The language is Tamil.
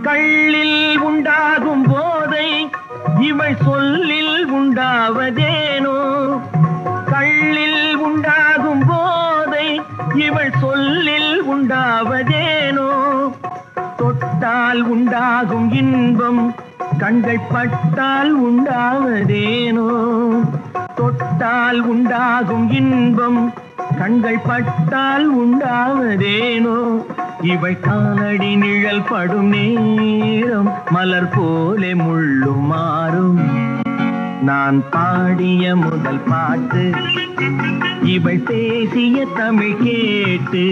கள்ளில் உண்டாகும் போதை இவள் சொல்லில் உண்டாவதேனோ? கள்ளில் உண்டாகும் போதை இவள் சொல்லில் உண்டாவதேனோ? தொட்டால் உண்டாகும் இன்பம் கண்கள் பட்டால் உண்டாவதேனோ? தொட்டால் உண்டாகும் இன்பம் கண்கள் பட்டால் உண்டாவதேனோ? இவை காலடி நிழல் படும் நேரம் மலர் போலே முள்ளும் மாறும். நான் பாடிய முதல் பாட்டு இவை பேசிய தமிழ் கேட்டு